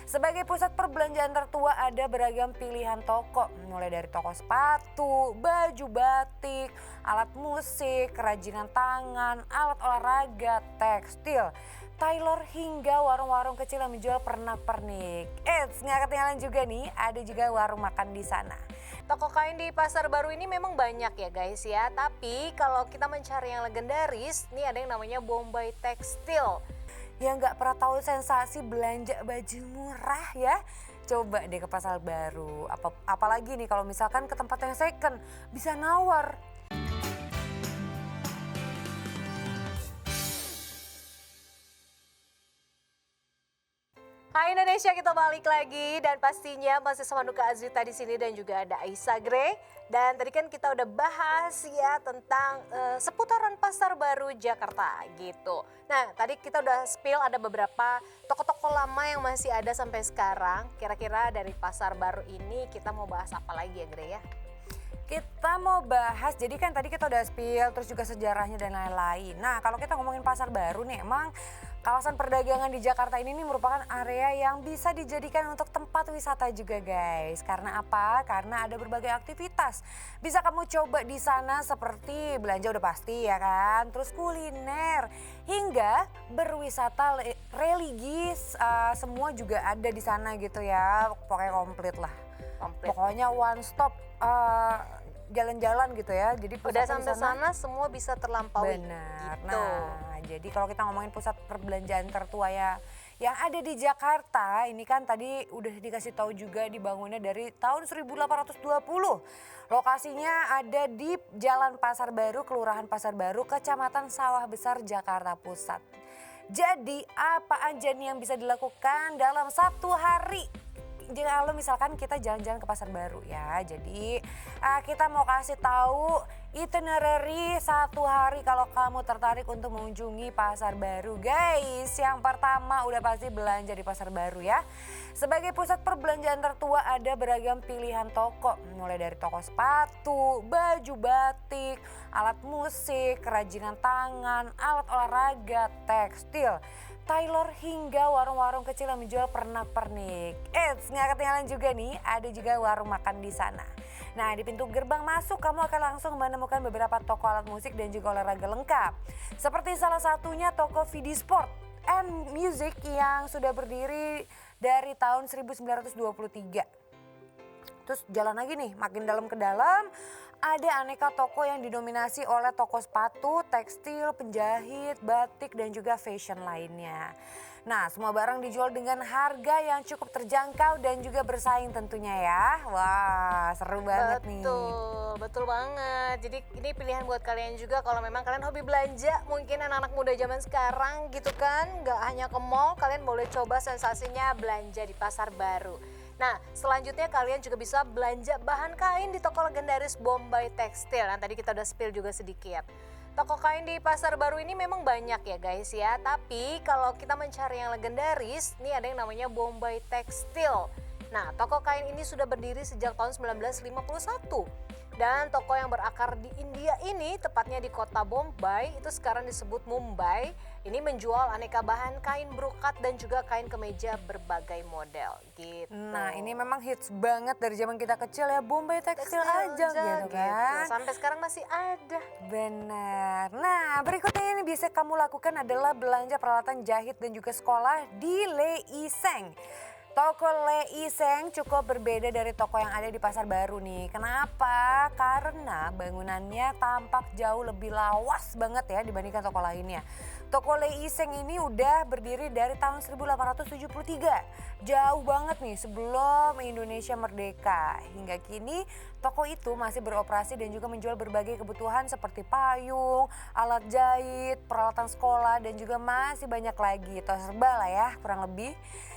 Sebagai pusat perbelanjaan tertua ada beragam pilihan toko, mulai dari toko sepatu, baju batik, alat musik, kerajinan tangan, alat olahraga, tekstil, tailor hingga warung-warung kecil yang menjual pernak-pernik. Nggak ketinggalan juga nih, ada juga warung makan di sana. Toko kain di Pasar Baru ini memang banyak ya guys ya, tapi kalau kita mencari yang legendaris, nih ada yang namanya Bombay Tekstil. Yang nggak pernah tahu sensasi belanja baju murah ya, coba deh ke Pasar Baru. Apalagi nih kalau misalkan ke tempat yang second, bisa nawar. Hai Indonesia, kita balik lagi dan pastinya masih sama Nuka Azrita di sini dan juga ada Aisyah Gray. Dan tadi kan kita udah bahas ya tentang seputaran Pasar Baru Jakarta gitu. Nah tadi kita udah spill ada beberapa toko-toko lama yang masih ada sampai sekarang. Kira-kira dari Pasar Baru ini kita mau bahas apa lagi ya Gray ya? Kita mau bahas, jadi kan tadi kita udah spill terus juga sejarahnya dan lain-lain. Nah kalau kita ngomongin Pasar Baru nih, emang kawasan perdagangan di Jakarta ini nih merupakan area yang bisa dijadikan untuk tempat wisata juga guys. Karena apa? Karena ada berbagai aktivitas. Bisa kamu coba di sana seperti belanja udah pasti ya kan, terus kuliner hingga berwisata religis, semua juga ada di sana gitu ya. Pokoknya komplit lah. Pokoknya one stop jalan-jalan gitu ya. Jadi udah sampai sana semua bisa terlampaui. Benar. Gitu. Nah, jadi kalau kita ngomongin pusat perbelanjaan tertua ya yang ada di Jakarta, ini kan tadi udah dikasih tahu juga dibangunnya dari tahun 1820. Lokasinya ada di Jalan Pasar Baru, Kelurahan Pasar Baru, Kecamatan Sawah Besar, Jakarta Pusat. Jadi apa aja nih yang bisa dilakukan dalam satu hari? Jadi kalau misalkan kita jalan-jalan ke Pasar Baru ya, jadi kita mau kasih tahu itinerary satu hari kalau kamu tertarik untuk mengunjungi Pasar Baru guys. Yang pertama udah pasti belanja di Pasar Baru ya. Sebagai pusat perbelanjaan tertua ada beragam pilihan toko, mulai dari toko sepatu, baju batik, alat musik, kerajinan tangan, alat olahraga, tekstil, tailor hingga warung-warung kecil yang menjual pernak-pernik. Nggak ketinggalan juga nih, ada juga warung makan di sana. Nah di pintu gerbang masuk kamu akan langsung menemukan beberapa toko alat musik dan juga olahraga lengkap. Seperti salah satunya toko VD Sport and Music yang sudah berdiri dari tahun 1923. Terus jalan lagi nih, makin dalam ke dalam ada aneka toko yang didominasi oleh toko sepatu, tekstil, penjahit, batik dan juga fashion lainnya. Nah semua barang dijual dengan harga yang cukup terjangkau dan juga bersaing tentunya ya. Wah seru banget nih. Betul banget. Jadi ini pilihan buat kalian juga kalau memang kalian hobi belanja, mungkin anak-anak muda zaman sekarang gitu kan, nggak hanya ke mall, kalian boleh coba sensasinya belanja di Pasar Baru. Nah selanjutnya kalian juga bisa belanja bahan kain di toko legendaris Bombay Tekstil. Nah tadi kita udah spill juga sedikit. Toko kain di Pasar Baru ini memang banyak ya guys ya. Tapi kalau kita mencari yang legendaris, nih ada yang namanya Bombay Tekstil. Nah toko kain ini sudah berdiri sejak tahun 1951. Dan toko yang berakar di India ini, tepatnya di kota Bombay, itu sekarang disebut Mumbai. Ini menjual aneka bahan kain brokat dan juga kain kemeja berbagai model gitu. Nah ini memang hits banget dari zaman kita kecil ya, Bombay Tekstil aja gitu kan. Sampai sekarang masih ada. Benar. Nah berikutnya ini bisa kamu lakukan adalah belanja peralatan jahit dan juga sekolah di Lei Iseng. Toko Lei Iseng cukup berbeda dari toko yang ada di Pasar Baru nih. Kenapa? Karena bangunannya tampak jauh lebih lawas banget ya dibandingkan toko lainnya. Toko Lei Iseng ini udah berdiri dari tahun 1873. Jauh banget nih sebelum Indonesia merdeka. Hingga kini toko itu masih beroperasi dan juga menjual berbagai kebutuhan seperti payung, alat jahit, peralatan sekolah dan juga masih banyak lagi. Tos serba lah ya kurang lebih.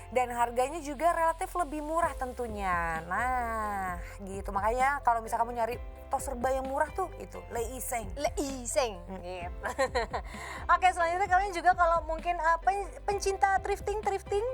Dan harganya juga relatif lebih murah tentunya. Nah gitu, makanya kalau misalnya kamu nyari tos serba yang murah tuh itu Lei Iseng. Lei Iseng gitu. Oke selanjutnya kalian juga kalau mungkin pencinta thrifting.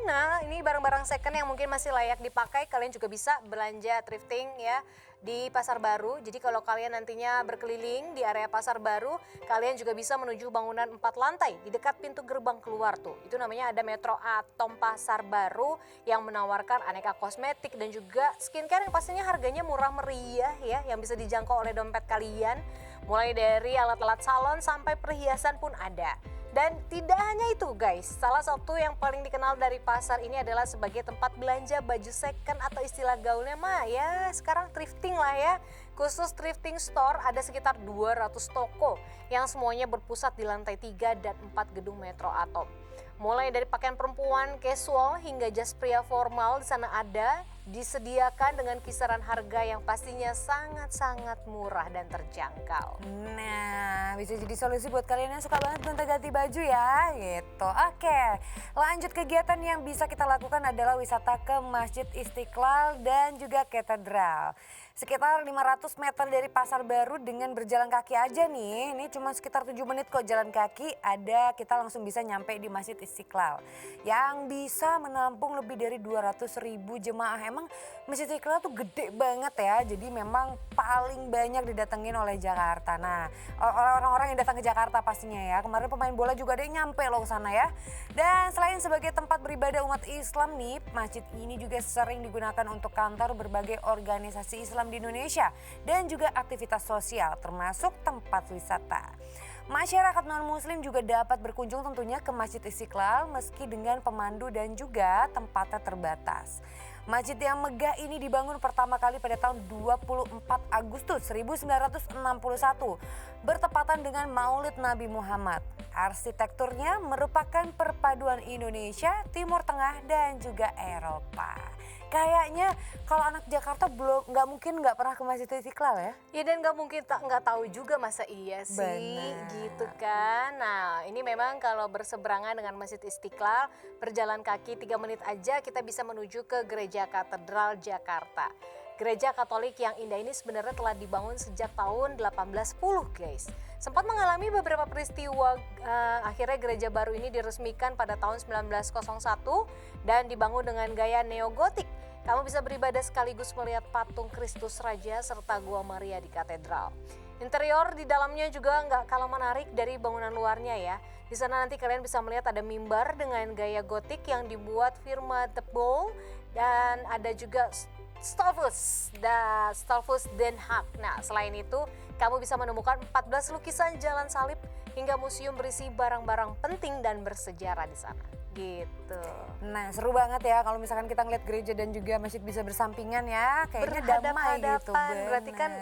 Nah ini barang-barang second yang mungkin masih layak dipakai, kalian juga bisa belanja thrifting ya di Pasar Baru. Jadi kalau kalian nantinya berkeliling di area Pasar Baru, kalian juga bisa menuju bangunan 4 lantai di dekat pintu gerbang keluar tuh. Itu namanya ada Metro Atom Pasar Baru yang menawarkan aneka kosmetik dan juga skincare yang pastinya harganya murah meriah ya, yang bisa dijangkau oleh dompet kalian. Mulai dari alat-alat salon sampai perhiasan pun ada. Dan tidak hanya itu guys, salah satu yang paling dikenal dari pasar ini adalah sebagai tempat belanja baju second atau istilah gaulnya mah ya sekarang thrifting lah ya. Khusus thrifting store ada sekitar 200 toko yang semuanya berpusat di lantai 3 dan 4 gedung Metro Atom. Mulai dari pakaian perempuan casual hingga jas pria formal di sana ada, disediakan dengan kisaran harga yang pastinya sangat-sangat murah dan terjangkau. Nah, bisa jadi solusi buat kalian yang suka banget gonta-ganti baju ya, gitu. Oke, lanjut kegiatan yang bisa kita lakukan adalah wisata ke Masjid Istiqlal dan juga katedral. Sekitar 500 meter dari Pasar Baru dengan berjalan kaki aja nih. Ini cuma sekitar 7 menit kok jalan kaki, kita langsung bisa nyampe di Masjid Istiqlal. Yang bisa menampung lebih dari 200.000 jemaah. Emang Masjid Istiqlal tuh gede banget ya, jadi memang paling banyak didatengin oleh Jakarta. Nah, oleh orang-orang yang datang ke Jakarta pastinya ya. Kemarin pemain bola juga ada yang nyampe loh ke sana ya. Dan selain sebagai tempat beribadah umat Islam nih, masjid ini juga sering digunakan untuk kantor berbagai organisasi Islam di Indonesia dan juga aktivitas sosial termasuk tempat wisata. Masyarakat non-muslim juga dapat berkunjung tentunya ke Masjid Istiqlal meski dengan pemandu dan juga tempatnya terbatas. Masjid yang megah ini dibangun pertama kali pada tahun 24 Agustus 1961 bertepatan dengan Maulid Nabi Muhammad. Arsitekturnya merupakan perpaduan Indonesia, Timur Tengah dan juga Eropa. Kayaknya kalau anak Jakarta nggak mungkin nggak pernah ke Masjid Istiqlal ya? Ya dan nggak mungkin nggak tahu juga masa iya sih. Benar. Gitu kan. Nah ini memang kalau berseberangan dengan Masjid Istiqlal, berjalan kaki 3 menit aja kita bisa menuju ke Gereja Katedral Jakarta. Gereja Katolik yang indah ini sebenarnya telah dibangun sejak tahun 1810 guys. Sempat mengalami beberapa peristiwa, akhirnya gereja baru ini diresmikan pada tahun 1901 dan dibangun dengan gaya neogotik. Kamu bisa beribadah sekaligus melihat patung Kristus Raja serta Gua Maria di katedral. Interior di dalamnya juga nggak kalah menarik dari bangunan luarnya ya. Di sana nanti kalian bisa melihat ada mimbar dengan gaya gotik yang dibuat firma The Bow dan ada juga Stolfus Den Haag. Nah, selain itu, kamu bisa menemukan 14 lukisan jalan salib hingga museum berisi barang-barang penting dan bersejarah di sana. Gitu. Nah, seru banget ya kalau misalkan kita ngeliat gereja dan juga masjid bisa bersampingan ya. Kayaknya damai gitu. Berarti kan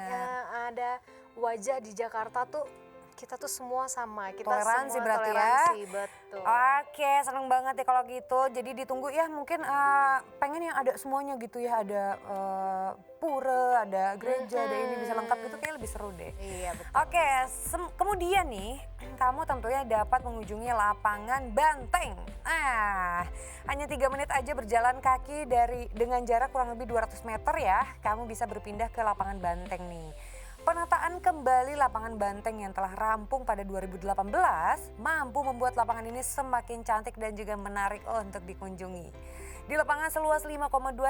ada wajah di Jakarta tuh kita tuh semua sama, kita Toleransi semua berarti toleransi, ya. betul. Oke, seneng banget ya kalau gitu. Jadi ditunggu ya, mungkin pengen yang ada semuanya gitu ya. Ada pura, ada gereja, ada ini bisa lengkap gitu, kayak lebih seru deh. Iya betul. Oke, kemudian nih kamu tentunya dapat mengunjungi lapangan Banteng. Hanya 3 menit aja berjalan kaki dengan jarak kurang lebih 200 meter ya. Kamu bisa berpindah ke lapangan Banteng nih. Penataan kembali lapangan Banteng yang telah rampung pada 2018 mampu membuat lapangan ini semakin cantik dan juga menarik untuk dikunjungi. Di lapangan seluas 5,2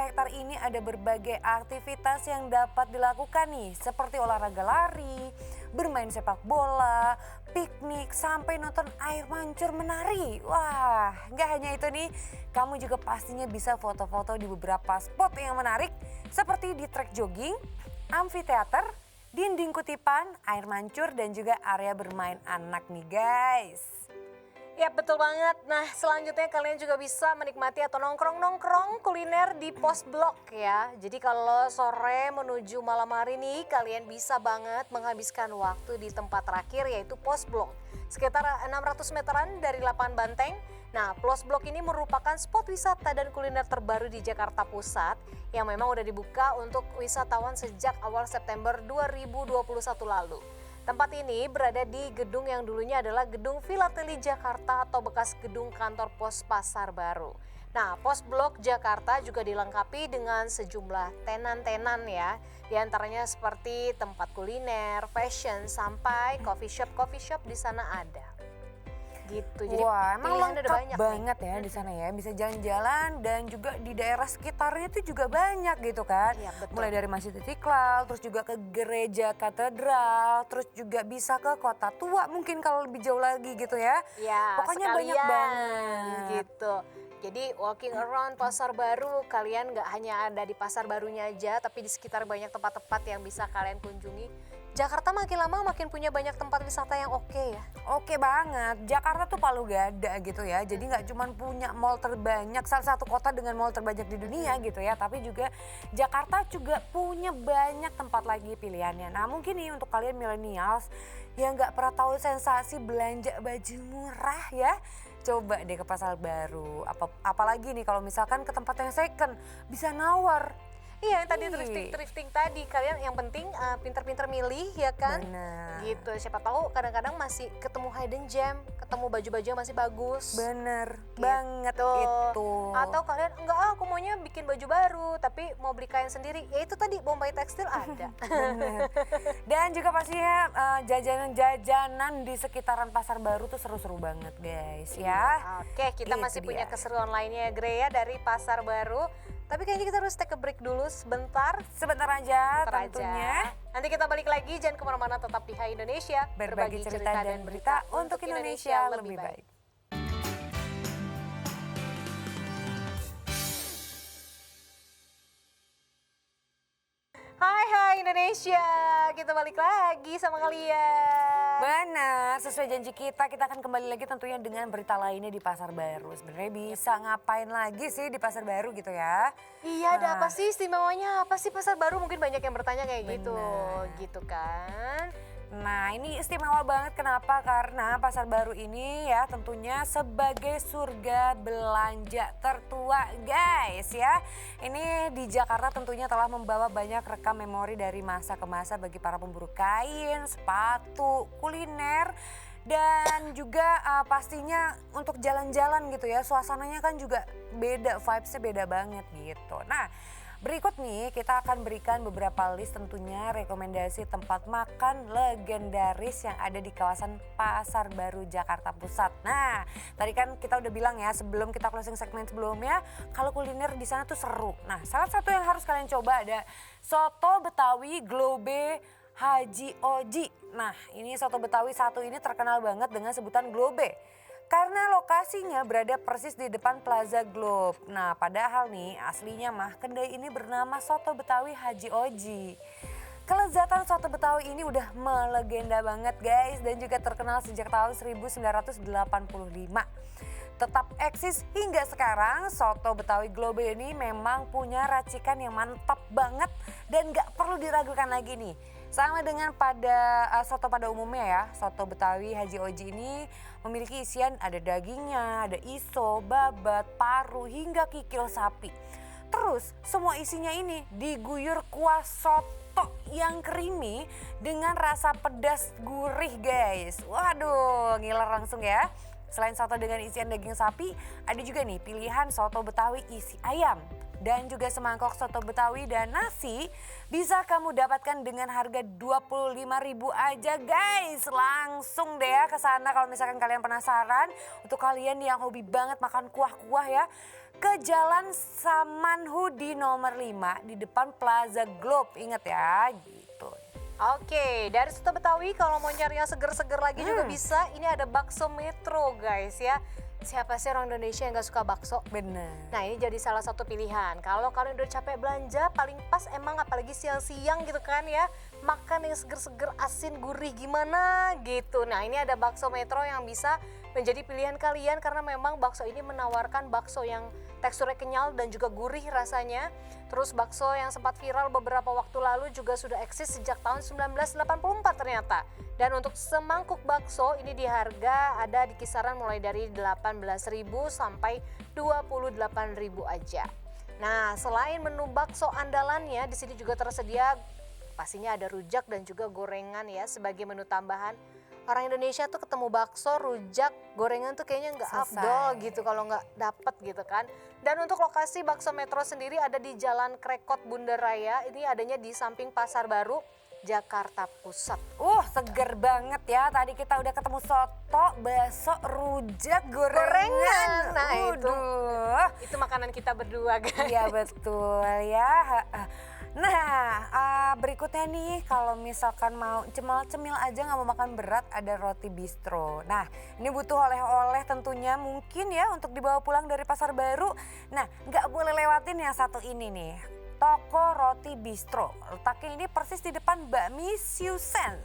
hektar ini ada berbagai aktivitas yang dapat dilakukan nih, seperti olahraga lari, bermain sepak bola, piknik, sampai nonton air mancur menari. Wah, nggak hanya itu nih, kamu juga pastinya bisa foto-foto di beberapa spot yang menarik, seperti di trek jogging, amfiteater, dinding kutipan, air mancur, dan juga area bermain anak nih guys. Ya betul banget. Nah selanjutnya kalian juga bisa menikmati atau nongkrong-nongkrong kuliner di pos blok ya. Jadi kalau sore menuju malam hari nih kalian bisa banget menghabiskan waktu di tempat terakhir yaitu pos blok. Sekitar 600 meteran dari lapangan Banteng. Nah pos blok ini merupakan spot wisata dan kuliner terbaru di Jakarta Pusat yang memang udah dibuka untuk wisatawan sejak awal September 2021 lalu. Tempat ini berada di gedung yang dulunya adalah Gedung Filateli Jakarta atau bekas gedung kantor pos Pasar Baru. Nah, pos blok Jakarta juga dilengkapi dengan sejumlah tenan-tenan ya. Di antaranya seperti tempat kuliner, fashion, sampai coffee shop di sana ada. gitu. Jadi Wah, emang pilihannya udah lengkap banyak banget nih. ya di sana ya. Bisa jalan-jalan dan juga di daerah sekitarnya itu juga banyak gitu kan. Iya, betul. Mulai dari Masjid Istiqlal, terus juga ke gereja katedral, terus juga bisa ke Kota Tua mungkin kalau lebih jauh lagi gitu ya. Ya, Pokoknya banyak sekalian banget. gitu. Jadi walking around Pasar Baru, kalian nggak hanya ada di Pasar Barunya aja, tapi di sekitar banyak tempat-tempat yang bisa kalian kunjungi. Jakarta makin lama makin punya banyak tempat wisata yang oke ya. Oke banget, Jakarta tuh palu gada gitu ya. Jadi nggak cuma punya mall terbanyak, salah satu kota dengan mall terbanyak di dunia gitu ya. Tapi juga Jakarta juga punya banyak tempat lagi pilihannya. Nah mungkin nih untuk kalian millennials yang nggak pernah tahu sensasi belanja baju murah ya. Coba deh ke Pasar Baru, apalagi nih kalau misalkan ke tempat yang second, bisa nawar. Iya, yang tadi Ih. thrifting tadi, kalian yang penting pinter-pinter milih ya kan. Bener. Gitu, siapa tahu kadang-kadang masih ketemu hidden gem, ketemu baju-baju yang masih bagus. Bener banget Gitu. itu. Atau kalian enggak aku maunya bikin baju baru tapi mau beli kain sendiri. Ya itu tadi Bombay Tekstil ada. Bener. Dan juga pastinya jajanan-jajanan di sekitaran Pasar Baru tuh seru-seru banget guys ya. Oke, kita Itu masih punya dia. keseruan lainnya ya Gre ya dari Pasar Baru. Tapi kayaknya kita harus take a break dulu sebentar. Sebentar aja Sebentar tentunya. aja. Nanti kita balik lagi, jangan kemana-mana, tetap di Hai Indonesia. Berbagi cerita dan berita untuk Indonesia lebih baik. Hai Indonesia, kita balik lagi sama kalian. Benar, sesuai janji kita akan kembali lagi tentunya dengan berita lainnya di Pasar Baru. Sebenarnya bisa ngapain lagi sih di Pasar Baru gitu ya? Iya, ada Nah. apa sih istimewanya? Apa sih Pasar Baru? Mungkin banyak yang bertanya kayak gitu, Benar. gitu kan? Nah ini istimewa banget kenapa? Karena Pasar Baru ini ya tentunya sebagai surga belanja tertua guys ya. Ini di Jakarta tentunya telah membawa banyak rekam memori dari masa ke masa bagi para pemburu kain, sepatu, kuliner. Dan juga pastinya untuk jalan-jalan gitu ya, suasananya kan juga beda, vibesnya beda banget gitu. Nah berikut nih kita akan berikan beberapa list tentunya rekomendasi tempat makan legendaris yang ada di kawasan Pasar Baru Jakarta Pusat. Nah tadi kan kita udah bilang ya sebelum kita closing segmen sebelumnya kalau kuliner di sana tuh seru. Nah salah satu yang harus kalian coba ada soto Betawi Globe Haji Oji. Nah ini soto Betawi satu ini terkenal banget dengan sebutan Globe. Karena lokasinya berada persis di depan Plaza Globe. Nah padahal nih aslinya mah kedai ini bernama Soto Betawi Haji Oji. Kelezatan soto Betawi ini udah melegenda banget guys dan juga terkenal sejak tahun 1985. Tetap eksis hingga sekarang, soto Betawi Globe ini memang punya racikan yang mantap banget dan gak perlu diragukan lagi nih. Sama dengan pada soto pada umumnya ya, soto Betawi Haji Oji ini memiliki isian ada dagingnya, ada iso, babat, paru hingga kikil sapi. Terus semua isinya ini diguyur kuah soto yang creamy dengan rasa pedas gurih guys. Waduh ngiler langsung ya. Selain soto dengan isian daging sapi, ada juga nih pilihan soto Betawi isi ayam. Dan juga semangkok soto Betawi dan nasi bisa kamu dapatkan dengan harga 25.000 aja guys. Langsung deh ya ke sana kalau misalkan kalian penasaran. Untuk kalian yang hobi banget makan kuah-kuah ya. Ke Jalan Samanhudi nomor 5 di depan Plaza Globe. Ingat ya gitu. Oke, dari soto Betawi kalau mau nyari yang seger-seger lagi juga bisa. Ini ada bakso Metro guys ya. Siapa sih orang Indonesia yang gak suka bakso? Bener. Nah ini jadi salah satu pilihan. Kalau kalian udah capek belanja, paling pas emang apalagi siang-siang gitu kan ya. Makan yang seger-seger, asin, gurih gimana gitu. Nah ini ada bakso Metro yang bisa menjadi pilihan kalian karena memang bakso ini menawarkan bakso yang teksturnya kenyal dan juga gurih rasanya. Terus bakso yang sempat viral beberapa waktu lalu juga sudah eksis sejak tahun 1984 ternyata. Dan untuk semangkuk bakso ini di harga ada di kisaran mulai dari 18.000 sampai 28.000 aja. Nah, selain menu bakso andalannya di sini juga tersedia pastinya ada rujak dan juga gorengan ya sebagai menu tambahan. Orang Indonesia tuh ketemu bakso, rujak, gorengan tuh kayaknya nggak afdol gitu kalau nggak dapet gitu kan. Dan untuk lokasi bakso Metro sendiri ada di Jalan Krekot Bunda Raya, ini adanya di samping Pasar Baru. Jakarta Pusat. Seger banget ya. Tadi kita udah ketemu soto, bakso, rujak, gorengan. Nah, itu makanan kita berdua, guys. Iya betul ya. Nah, berikutnya nih kalau misalkan mau cemil-cemil aja nggak mau makan berat, ada roti bistro. Nah, ini butuh oleh-oleh tentunya mungkin ya untuk dibawa pulang dari Pasar Baru. Nah, nggak boleh lewatin yang satu ini nih. Toko Roti Bistro. Letaknya ini persis di depan Bakmi Siusen.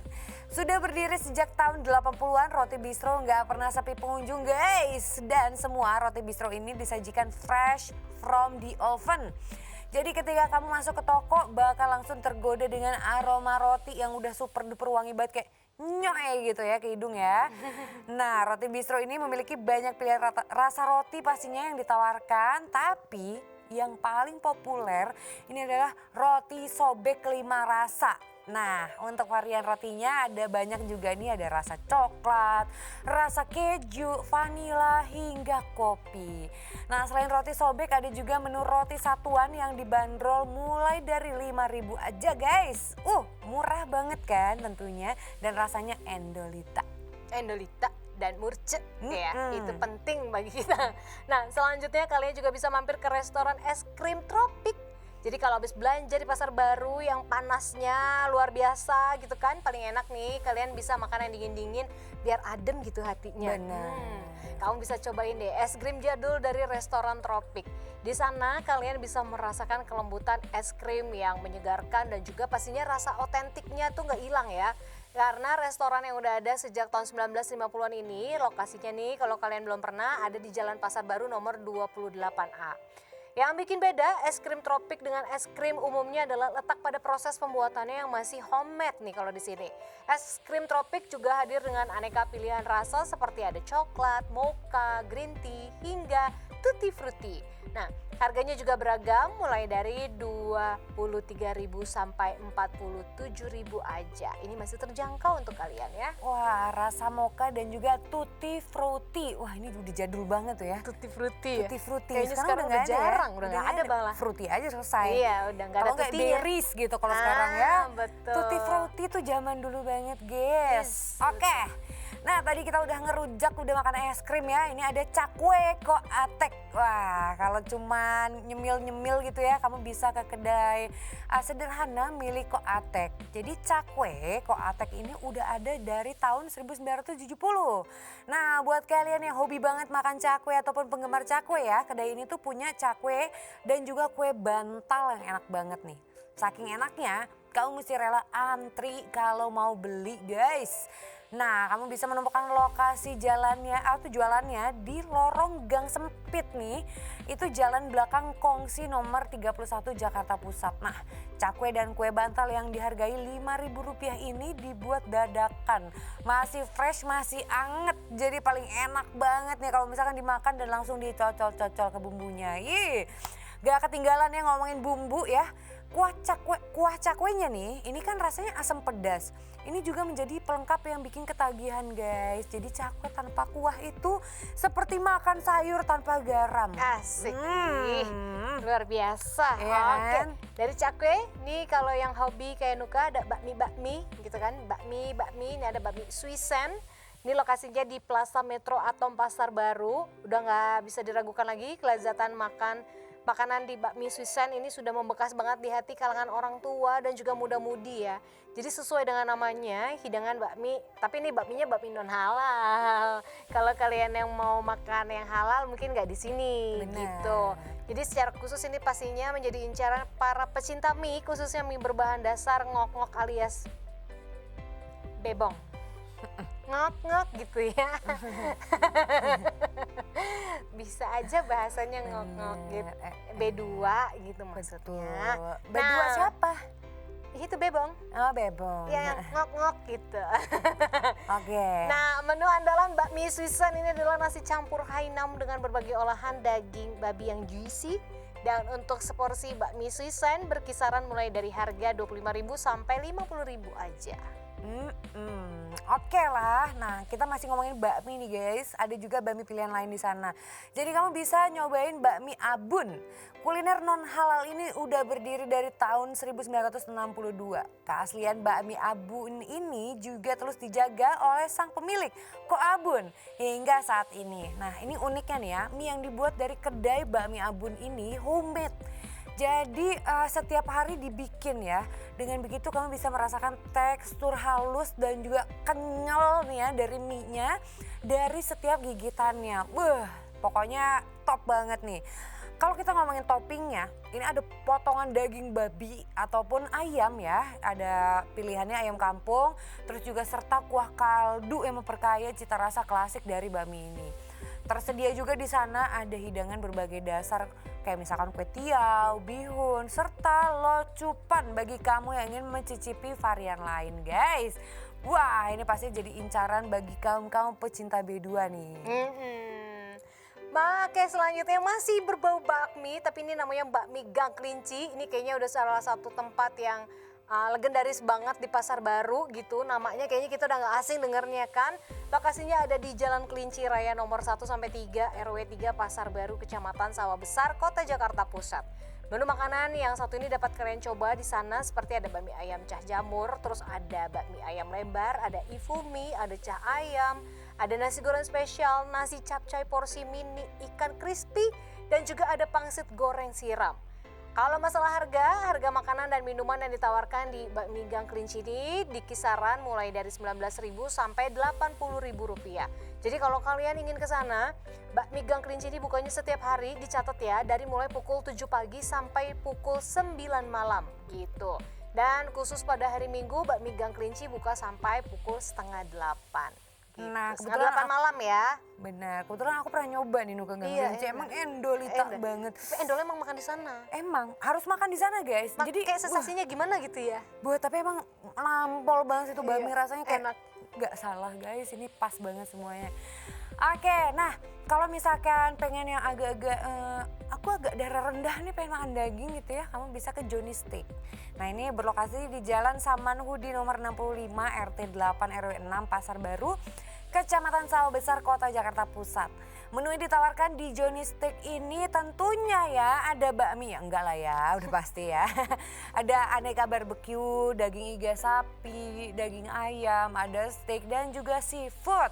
Sudah berdiri sejak tahun 80-an, Roti Bistro nggak pernah sepi pengunjung, guys. Dan semua roti bistro ini disajikan fresh from the oven. Jadi ketika kamu masuk ke toko bakal langsung tergoda dengan aroma roti yang udah super duper wangi banget kayak nyoy gitu ya ke hidung ya. Nah, Roti Bistro ini memiliki banyak pilihan rasa roti pastinya yang ditawarkan, tapi yang paling populer ini adalah roti sobek 5 rasa. Nah, untuk varian rotinya ada banyak juga nih, ada rasa coklat, rasa keju, vanila hingga kopi. Nah, selain roti sobek ada juga menu roti satuan yang dibanderol mulai dari 5.000 aja, guys. Murah banget kan tentunya dan rasanya endolita. Endolita dan murce ya, itu penting bagi kita. Nah, selanjutnya kalian juga bisa mampir ke restoran es krim tropik. Jadi kalau habis belanja di Pasar Baru yang panasnya luar biasa gitu kan, paling enak nih kalian bisa makan yang dingin-dingin biar adem gitu hatinya. Benar. Kamu bisa cobain deh es krim jadul dari restoran tropik. Di sana kalian bisa merasakan kelembutan es krim yang menyegarkan dan juga pastinya rasa otentiknya tuh nggak hilang ya. Karena restoran yang udah ada sejak tahun 1950-an ini, lokasinya nih kalau kalian belum pernah ada di Jalan Pasar Baru nomor 28A. Yang bikin beda es krim tropik dengan es krim umumnya adalah letak pada proses pembuatannya yang masih homemade nih kalau di sini. Es krim tropik juga hadir dengan aneka pilihan rasa seperti ada coklat, mocha, green tea, hingga tutti frutti. Nah, harganya juga beragam mulai dari 23.000 sampai 47.000 aja. Ini masih terjangkau untuk kalian ya. Wah, rasa mocha dan juga tutti frutti. Wah, ini udah jadul banget tuh ya. Tutti frutti ya. Tutti frutti. Kayaknya sekarang udah nggak ada jarang, ya. udah nggak ada malah. Frutti aja selesai. Iya, udah nggak ada Kalau nggak tuttinya. berries gitu kalau sekarang ya. Betul. Tutti frutti tuh zaman dulu banget, guys. Oke. Nah, tadi kita udah ngerujak, udah makan es krim ya. Ini ada cakwe ko atek. Wah, kalau cuman nyemil-nyemil gitu ya, kamu bisa ke kedai sederhana milik ko atek. Jadi cakwe ko atek ini udah ada dari tahun 1970. Nah, buat kalian yang hobi banget makan cakwe ataupun penggemar cakwe ya, kedai ini tuh punya cakwe dan juga kue bantal yang enak banget nih. Saking enaknya, kamu mesti rela antri kalau mau beli, guys. Nah, kamu bisa menemukan lokasi jalannya atau jualannya di lorong gang sempit nih. Itu jalan belakang Kongsi nomor 31 Jakarta Pusat. Nah, cakwe dan kue bantal yang dihargai Rp5.000 ini dibuat dadakan. Masih fresh, masih anget. Jadi paling enak banget nih kalau misalkan dimakan dan langsung dicocol-cocol ke bumbunya. Gak ketinggalan ya ngomongin bumbu ya. Kuah cakwenya nih, ini kan rasanya asam pedas. Ini juga menjadi pelengkap yang bikin ketagihan, guys. Jadi cakwe tanpa kuah itu seperti makan sayur tanpa garam. Asik nih, luar biasa. Iya kan? Dari cakwe, nih kalau yang hobi kayak Nuka ada bakmi gitu kan. Bakmi, ini ada bakmi Suisen. Ini lokasinya di Plaza Metro Atom Pasar Baru. Udah nggak bisa diragukan lagi kelezatan makanan di bakmi Suisen ini sudah membekas banget di hati kalangan orang tua dan juga muda-mudi ya. Jadi sesuai dengan namanya, hidangan bakmi, tapi ini bakminya bakmi non halal. Kalau kalian yang mau makan yang halal mungkin nggak di sini. Bener. Gitu. Jadi secara khusus ini pastinya menjadi incaran para pecinta mie, khususnya mie berbahan dasar ngok-ngok alias bebong. Ngok-ngok gitu ya. Bisa aja bahasanya ngok-ngok gitu. B2 gitu maksudnya. B2 siapa? Itu bebong. Oh, bebong. Ya, yang ngok-ngok gitu. Oke. Nah, menu andalan bakmi Suisen ini adalah nasi campur Hainam dengan berbagai olahan daging babi yang juicy. Dan untuk seporsi bakmi Suisen berkisaran mulai dari harga Rp25.000 sampai Rp50.000 aja. Oke lah. Nah, kita masih ngomongin bakmi nih guys. Ada juga bakmi pilihan lain di sana. Jadi kamu bisa nyobain bakmi Abun. Kuliner non halal ini udah berdiri dari tahun 1962. Keaslian bakmi Abun ini juga terus dijaga oleh sang pemilik, Ko Abun, hingga saat ini. Nah, ini uniknya nih ya, mie yang dibuat dari kedai bakmi Abun ini homemade. Jadi setiap hari dibikin ya. Dengan begitu kamu bisa merasakan tekstur halus dan juga kenyal nih ya dari mie-nya dari setiap gigitannya. Pokoknya top banget nih. Kalau kita ngomongin toppingnya, ini ada potongan daging babi ataupun ayam ya. Ada pilihannya ayam kampung, terus juga serta kuah kaldu yang memperkaya cita rasa klasik dari bakmi ini. Tersedia juga di sana ada hidangan berbagai dasar kayak misalkan kue tiaw, bihun, serta locupan bagi kamu yang ingin mencicipi varian lain guys. Wah, ini pasti jadi incaran bagi kaum pecinta B2 nih. Oke, selanjutnya masih berbau bakmi, tapi ini namanya bakmi Gang Kelinci. Ini kayaknya udah salah satu tempat yang legendaris banget di Pasar Baru gitu. Namanya kayaknya kita udah gak asing dengernya kan. Lokasinya ada di Jalan Kelinci Raya nomor 1-3 RW 3 Pasar Baru, Kecamatan Sawah Besar, Kota Jakarta Pusat. Menu makanan yang satu ini dapat kalian coba di sana seperti ada bakmi ayam cah jamur, terus ada bakmi ayam lebar, ada ifumi, ada cah ayam, ada nasi goreng spesial, nasi capcay porsi mini, ikan crispy, dan juga ada pangsit goreng siram. Kalau masalah harga makanan dan minuman yang ditawarkan di bakmi Gang Kelinci ini di kisaran mulai dari Rp19.000 sampai Rp80.000. Jadi kalau kalian ingin ke sana, bakmi Gang Kelinci ini bukanya setiap hari, dicatat ya, dari mulai pukul 7 pagi sampai pukul 9 malam gitu. Dan khusus pada hari Minggu, bakmi Gang Kelinci buka sampai pukul 7:30. Gitu. Nah, Setengah 8 malam ya. Benar, kebetulan aku pernah nyoba nih Nuka Gang Kelinci. Emang endolita banget. Tapi endolnya emang makan di sana. Emang harus makan di sana guys. Jadi kayak sensasinya gimana gitu ya? buat tapi emang nampol banget itu bakmi, rasanya kayak enak. Gak salah guys, ini pas banget semuanya. Oke, nah kalau misalkan pengen yang agak-agak aku agak darah rendah nih pengen makan daging gitu ya, kamu bisa ke Johnny Steak. Nah ini berlokasi di Jalan Samanhudi nomor 65 RT 8 RW 6 Pasar Baru, Kecamatan Sawah Besar, Kota Jakarta Pusat. Menu yang ditawarkan di Johnny Steak ini tentunya ya ada bakmi, ya enggak lah ya, udah pasti ya. Ada aneka barbeque, daging iga sapi, daging ayam, ada steak dan juga seafood.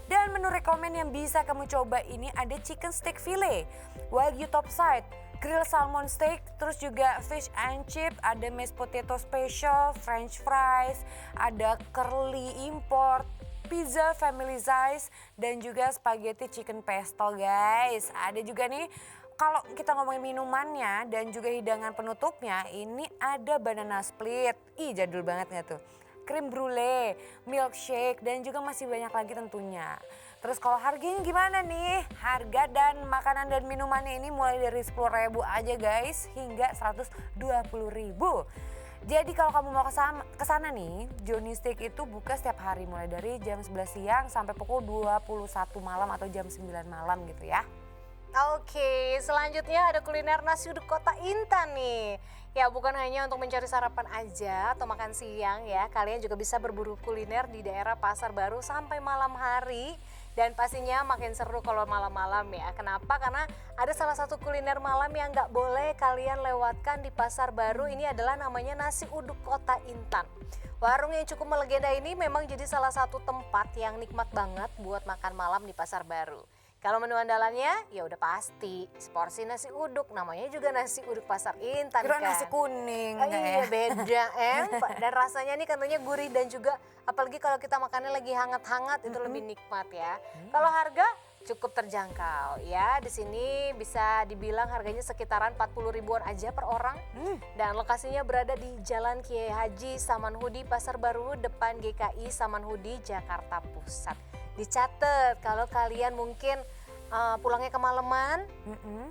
Dan menu rekomen yang bisa kamu coba ini ada chicken steak fillet, wagyu topside, grill salmon steak, terus juga fish and chip, ada mashed potato special, french fries, ada curly import, pizza family size, dan juga spaghetti chicken pesto guys. Ada juga nih kalau kita ngomongin minumannya dan juga hidangan penutupnya, ini ada banana split. Ih jadul banget gak tuh? Krim brulee, milkshake, dan juga masih banyak lagi tentunya. Terus kalau harganya gimana nih? Harga dan makanan dan minumannya ini mulai dari 10.000 aja guys hingga 120.000. Jadi kalau kamu mau ke sana nih, Johnny Steak itu buka setiap hari mulai dari jam 11 siang sampai pukul 21 malam atau jam 9 malam gitu ya. Oke, selanjutnya ada kuliner nasi uduk kota Intan nih. Ya bukan hanya untuk mencari sarapan aja atau makan siang ya, kalian juga bisa berburu kuliner di daerah Pasar Baru sampai malam hari. Dan pastinya makin seru kalau malam-malam ya. Kenapa? Karena ada salah satu kuliner malam yang nggak boleh kalian lewatkan di Pasar Baru. Ini adalah namanya nasi uduk kota Intan. Warung yang cukup melegenda ini memang jadi salah satu tempat yang nikmat banget buat makan malam di Pasar Baru. Kalau menu andalannya ya udah pasti seporsi nasi uduk, namanya juga nasi uduk Pasar Intan Kira kan. nasi kuning. Iya beda dan rasanya nih katanya gurih dan juga apalagi kalau kita makannya lagi hangat-hangat itu lebih nikmat ya. Kalau harga cukup terjangkau ya, di sini bisa dibilang harganya sekitaran 40 ribuan aja per orang. Dan lokasinya berada di Jalan Kiai Haji Samanhudi Pasar Baru depan GKI Samanhudi Jakarta Pusat. Dicatat kalau kalian mungkin pulangnya kemalaman,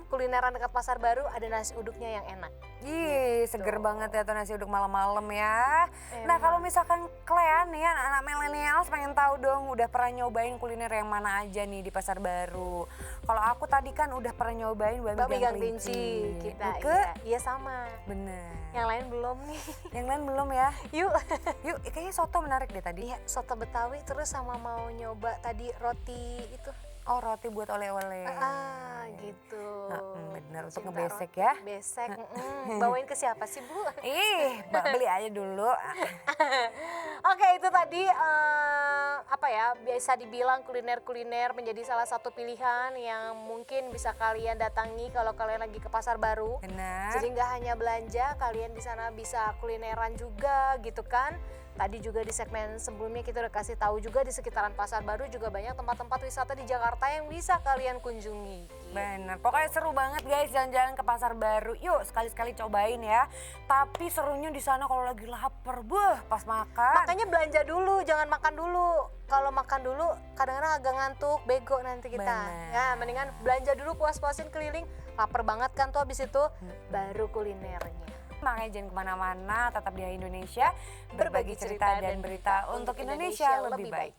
kulineran dekat Pasar Baru ada nasi uduknya yang enak. Ih, seger banget ya tuh nasi uduk malam-malam ya. Nah kalau misalkan kalian nih anak-anak milenial pengen tahu dong udah pernah nyobain kuliner yang mana aja nih di Pasar Baru. Kalau aku tadi kan udah pernah nyobain bakmi gang kelinci kita. Iya sama. Bener. Yang lain belum nih. Yang lain belum ya? Yuk. Yuk, kayaknya soto menarik deh tadi. Iya, soto Betawi terus sama mau nyoba tadi roti itu. Oh, roti buat oleh-oleh. Gitu. Bener, untuk ngebesek ya. Besek. Bawain ke siapa sih, Bu? Mbak beli aja dulu. Oke, itu tadi apa ya, biasa dibilang kuliner-kuliner menjadi salah satu pilihan yang mungkin bisa kalian datangi kalau kalian lagi ke Pasar Baru. Benar. Jadi nggak hanya belanja, kalian di sana bisa kulineran juga gitu kan. Tadi juga di segmen sebelumnya kita udah kasih tahu juga di sekitaran Pasar Baru juga banyak tempat-tempat wisata di Jakarta yang bisa kalian kunjungi. Bener, pokoknya seru banget guys jalan-jalan ke Pasar Baru. Yuk sekali-sekali cobain ya. Tapi serunya di sana kalau lagi lapar, pas makan. Makanya belanja dulu, jangan makan dulu. Kalau makan dulu kadang-kadang agak ngantuk, bego nanti kita. Bener. Ya mendingan belanja dulu, puas-puasin keliling. Lapar banget kan tuh abis itu baru kulinernya. Makanya jangan kemana-mana, tetap di Indonesia. Berbagi cerita dan berita untuk Indonesia lebih baik.